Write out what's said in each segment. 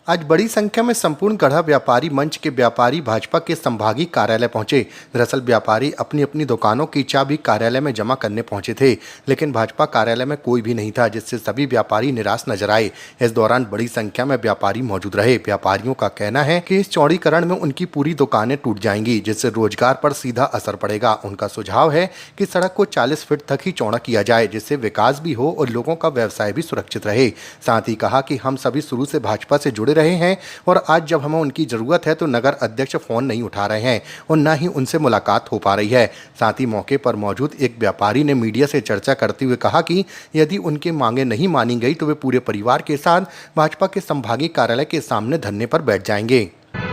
आज बड़ी संख्या में संपूर्ण गढ़ा व्यापारी मंच के व्यापारी भाजपा के संभागीय कार्यालय पहुंचे। दरअसल व्यापारी अपनी अपनी दुकानों की चाबी कार्यालय में जमा करने पहुंचे थे, लेकिन भाजपा कार्यालय में कोई भी नहीं था, जिससे सभी व्यापारी निराश नजर आए। इस दौरान बड़ी संख्या में व्यापारी मौजूद रहे। व्यापारियों का कहना है कि इस चौड़ीकरण में उनकी पूरी दुकानें टूट जाएंगी, जिससे रोजगार पर सीधा असर पड़ेगा। उनका सुझाव है कि सड़क को 40 फीट तक ही चौड़ा किया जाए, जिससे विकास भी हो और लोगों का व्यवसाय भी सुरक्षित रहे। साथ ही कहा कि हम सभी शुरू से भाजपा से जुड़े रहे हैं और आज जब हमें उनकी जरूरत है तो नगर अध्यक्ष फोन नहीं उठा रहे हैं और न ही उनसे मुलाकात हो पा रही है। साथ ही मौके पर मौजूद एक व्यापारी ने मीडिया से चर्चा करते हुए कहा कि यदि उनकी मांगे नहीं मानी गई तो वे पूरे परिवार के साथ भाजपा के संभागीय कार्यालय के सामने धरने पर बैठ जाएंगे।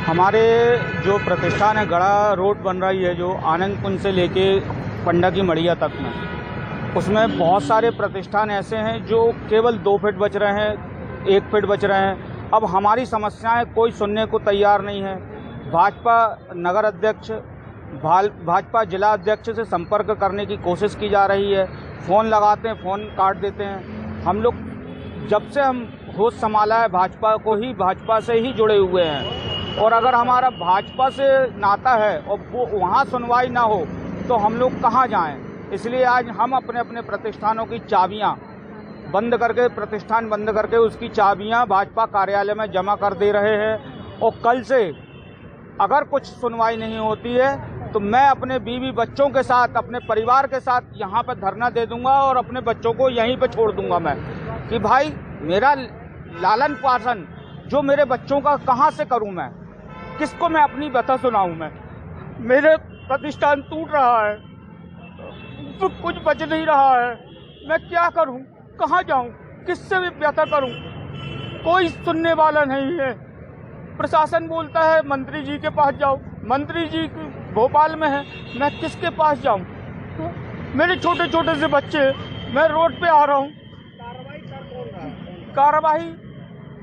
हमारे जो प्रतिष्ठान है, गढ़ा रोड बन रही है जो आनंद कुंज से लेके पंडा की मड़िया तक में, उसमें बहुत सारे प्रतिष्ठान ऐसे हैं जो केवल 2 फीट बच रहे हैं, 1 फीट बच रहे हैं। अब हमारी समस्याएं कोई सुनने को तैयार नहीं है। भाजपा नगर अध्यक्ष, भाजपा जिला अध्यक्ष से संपर्क करने की कोशिश की जा रही है। फ़ोन लगाते हैं, फ़ोन काट देते हैं। हम लोग जब से हम होश संभाला है भाजपा से ही जुड़े हुए हैं, और अगर हमारा भाजपा से नाता है और वो वहाँ सुनवाई ना हो तो हम लोग कहाँ जाएं। इसलिए आज हम अपने अपने प्रतिष्ठानों की चाबियाँ बंद करके, प्रतिष्ठान बंद करके उसकी चाबियां भाजपा कार्यालय में जमा कर दे रहे हैं। और कल से अगर कुछ सुनवाई नहीं होती है तो मैं अपने बीवी बच्चों के साथ, अपने परिवार के साथ यहाँ पर धरना दे दूंगा और अपने बच्चों को यहीं पर छोड़ दूंगा मैं, कि भाई मेरा लालन पालन जो मेरे बच्चों का कहाँ से करूँ, मैं किसको मैं अपनी व्यथा सुनाऊँ। मैं मेरे प्रतिष्ठान टूट रहा है तो कुछ बच नहीं रहा है, मैं क्या करूँ, कहाँ जाऊं, किससे भी व्यथा करूं, कोई सुनने वाला नहीं है। प्रशासन बोलता है मंत्री जी के पास जाओ, मंत्री जी भोपाल में है, मैं किसके पास जाऊं। मेरे छोटे छोटे से बच्चे, मैं रोड पे आ रहा हूं। कार्रवाई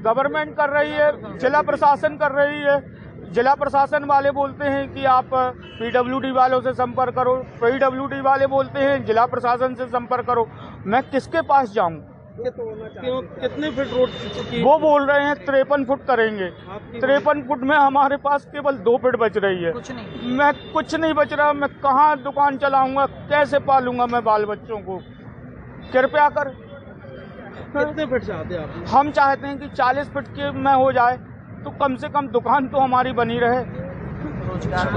गवर्नमेंट कर रही है, जिला प्रशासन कर रही है। जिला प्रशासन वाले बोलते हैं कि आप पीडब्ल्यूडी वालों से संपर्क करो, पीडब्ल्यूडी वाले बोलते हैं जिला प्रशासन से संपर्क करो। मैं किसके पास जाऊं? कितने फीट रोड चुकी? वो बोल रहे हैं 53 फुट करेंगे। 53 फुट में हमारे पास केवल 2 फीट बच रही है। मैं कुछ नहीं बच रहा, मैं कहाँ दुकान चलाऊंगा, कैसे पालूंगा मैं बाल बच्चों को? कृपया कर। कितने फीट चाहते हैं आप? हम चाहते हैं कि 40 फीट के में हो जाए तो कम से कम दुकान तो हमारी बनी रहे,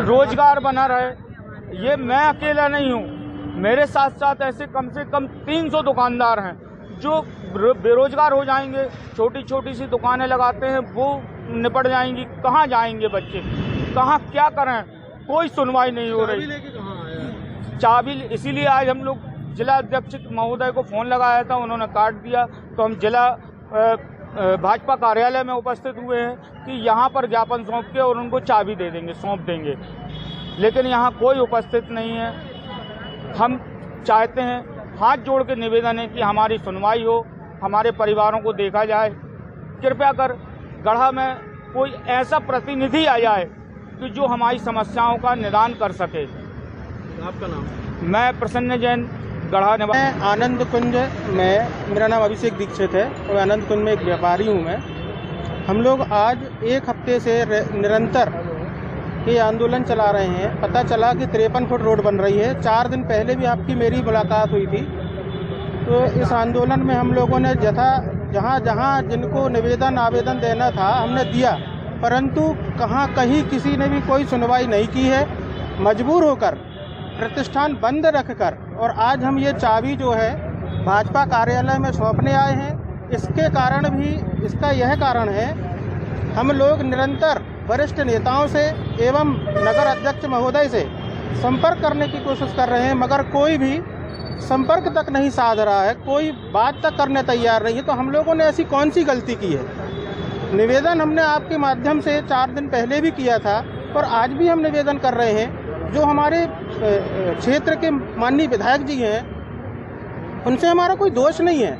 रोजगार बना रहे। ये मैं अकेला नहीं हूँ, मेरे साथ साथ ऐसे कम से कम 300 दुकानदार हैं जो बेरोजगार हो जाएंगे। छोटी छोटी सी दुकानें लगाते हैं, वो निपट जाएंगी। कहाँ जाएंगे बच्चे, कहाँ क्या करें? कोई सुनवाई नहीं हो रही। कहाँ आया? चाबी इसीलिए आज हम लोग जिला अध्यक्ष महोदय को फ़ोन लगाया था, उन्होंने काट दिया, तो हम जिला भाजपा कार्यालय में उपस्थित हुए हैं कि यहाँ पर ज्ञापन सौंप के और उनको चाबी दे देंगे, सौंप देंगे, लेकिन यहाँ कोई उपस्थित नहीं है। हम चाहते हैं, हाथ जोड़ के निवेदन है कि हमारी सुनवाई हो, हमारे परिवारों को देखा जाए। कृपया कर गढ़ा में कोई ऐसा प्रतिनिधि आ जाए कि जो हमारी समस्याओं का निदान कर सके। आपका नाम? मैं प्रसन्न जैन, गढ़ा मैं आनंद कुंज में, मेरा नाम अभिषेक दीक्षित है और आनंद कुंज में एक व्यापारी हूँ मैं। हम लोग आज 1 हफ्ते से निरंतर ये आंदोलन चला रहे हैं। पता चला कि 53 फुट रोड बन रही है। 4 दिन पहले भी आपकी मेरी मुलाकात हुई थी। तो इस आंदोलन में हम लोगों ने जहाँ जहाँ जिनको निवेदन आवेदन देना था हमने दिया, परंतु कहीं किसी ने भी कोई सुनवाई नहीं की है। मजबूर होकर प्रतिष्ठान बंद रखकर और आज हम ये चाबी जो है भाजपा कार्यालय में सौंपने आए हैं। इसका यह कारण है, हम लोग निरंतर वरिष्ठ नेताओं से एवं नगर अध्यक्ष महोदय से संपर्क करने की कोशिश कर रहे हैं, मगर कोई भी संपर्क तक नहीं साध रहा है, कोई बात तक करने तैयार नहीं है। तो हम लोगों ने ऐसी कौन सी गलती की है? निवेदन हमने आपके माध्यम से 4 दिन पहले भी किया था और आज भी हम निवेदन कर रहे हैं। जो हमारे क्षेत्र के माननीय विधायक जी हैं, उनसे हमारा कोई दोष नहीं है।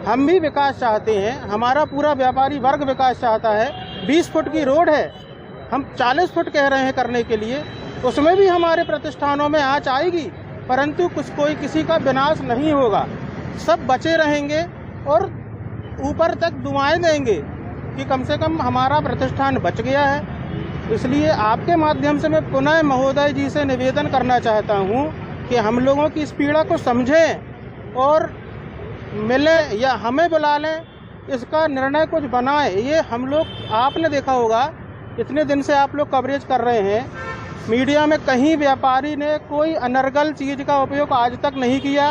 हम भी विकास चाहते हैं, हमारा पूरा व्यापारी वर्ग विकास चाहता है। 20 फुट की रोड है, हम 40 फुट कह रहे हैं करने के लिए, उसमें भी हमारे प्रतिष्ठानों में आँच आएगी, परंतु कोई किसी का विनाश नहीं होगा। सब बचे रहेंगे और ऊपर तक दुआएं देंगे कि कम से कम हमारा प्रतिष्ठान बच गया है। इसलिए आपके माध्यम से मैं पुनः महोदय जी से निवेदन करना चाहता हूँ कि हम लोगों की इस पीड़ा को समझें और मिलें या हमें बुला लें, इसका निर्णय कुछ बनाएं। ये हम लोग, आपने देखा होगा इतने दिन से आप लोग कवरेज कर रहे हैं, मीडिया में कहीं व्यापारी ने कोई अनर्गल चीज़ का उपयोग आज तक नहीं किया,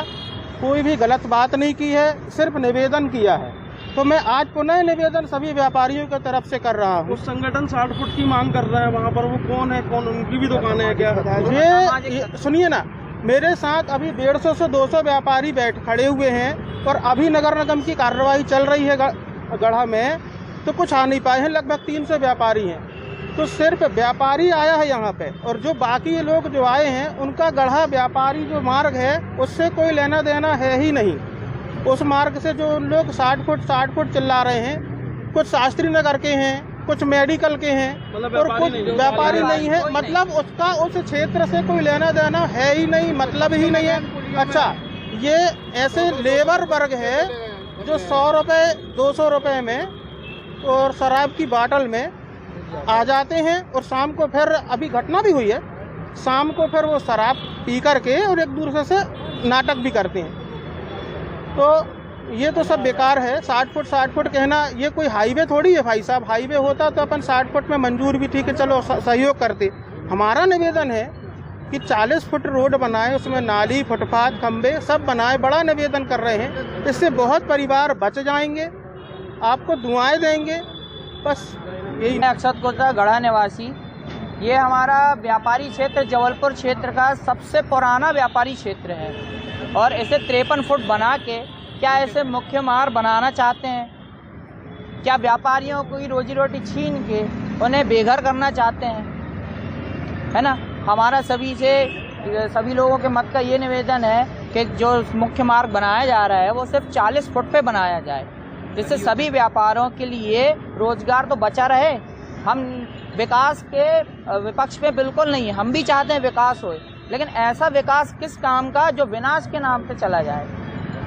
कोई भी गलत बात नहीं की है, सिर्फ निवेदन किया है। तो मैं आज पुनः निवेदन सभी व्यापारियों की तरफ से कर रहा हूँ। उस संगठन 60 फुट की मांग कर रहा है, वहाँ पर वो कौन है, कौन, उनकी भी दुकानें हैं क्या? ये सुनिए ना, मेरे साथ अभी 150 से 200 व्यापारी खड़े हुए हैं और अभी नगर निगम की कार्रवाई चल रही है गढ़ा में, तो कुछ आ नहीं पाए हैं। लगभग 300 व्यापारी हैं, तो सिर्फ व्यापारी आया है यहाँ पे, और जो बाकी लोग जो आए हैं उनका गढ़ा व्यापारी जो मार्ग है उससे कोई लेना देना है ही नहीं। उस मार्ग से जो लोग 60 फुट चिल्ला रहे हैं, कुछ शास्त्री नगर के हैं, कुछ मेडिकल के हैं, मतलब और कुछ व्यापारी नहीं है। मतलब उसका उस क्षेत्र से कोई लेना देना है ही नहीं, मतलब ही नहीं है। अच्छा, ये ऐसे लेबर वर्ग है जो 100 रुपये 200 रुपये में और शराब की बाटल में आ जाते हैं, और शाम को फिर, अभी घटना भी हुई है, शाम को फिर वो शराब पी करके और एक दूसरे से नाटक भी करते हैं। तो ये तो सब बेकार है। 60 फुट कहना, ये कोई हाईवे थोड़ी है भाई साहब। हाईवे होता तो अपन 60 फुट में मंजूर भी, ठीक है, चलो सहयोग करते। हमारा निवेदन है कि 40 फुट रोड बनाए, उसमें नाली, फुटपाथ, खंबे सब बनाए। बड़ा निवेदन कर रहे हैं, इससे बहुत परिवार बच जाएंगे, आपको दुआएं देंगे। बस यही। अक्षत कोतरा, गढ़ा निवासी। ये हमारा व्यापारी क्षेत्र जबलपुर क्षेत्र का सबसे पुराना व्यापारी क्षेत्र है, और इसे 53 फुट बना के क्या इसे मुख्य मार्ग बनाना चाहते हैं? क्या व्यापारियों की रोजी रोटी छीन के उन्हें बेघर करना चाहते हैं? है ना। हमारा सभी लोगों के मत का ये निवेदन है कि जो मुख्य मार्ग बनाया जा रहा है वो सिर्फ 40 फुट पे बनाया जाए, जिससे सभी व्यापारों के लिए रोजगार तो बचा रहे। हम विकास के विपक्ष में बिल्कुल नहीं है, हम भी चाहते हैं विकास होए, लेकिन ऐसा विकास किस काम का जो विनाश के नाम पे चला जाए।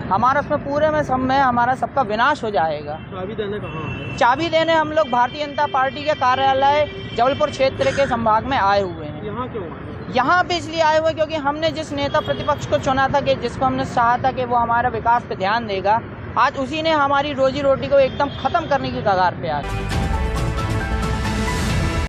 हमारा उसमें पूरे में सब में हमारा सबका विनाश हो जाएगा। चाबी देने कहाँ है? चाबी देने हम लोग भारतीय जनता पार्टी के कार्यालय जबलपुर क्षेत्र के संभाग में आए हुए हैं। यहाँ क्यों आए? यहाँ पे इसलिए आए हुए क्योंकि हमने जिस नेता प्रतिपक्ष को चुना था, कि जिसको हमने चाहा था कि वो हमारा विकास पे ध्यान देगा, आज उसी ने हमारी रोजी रोटी को एकदम खत्म करने की कगार पे आ गया।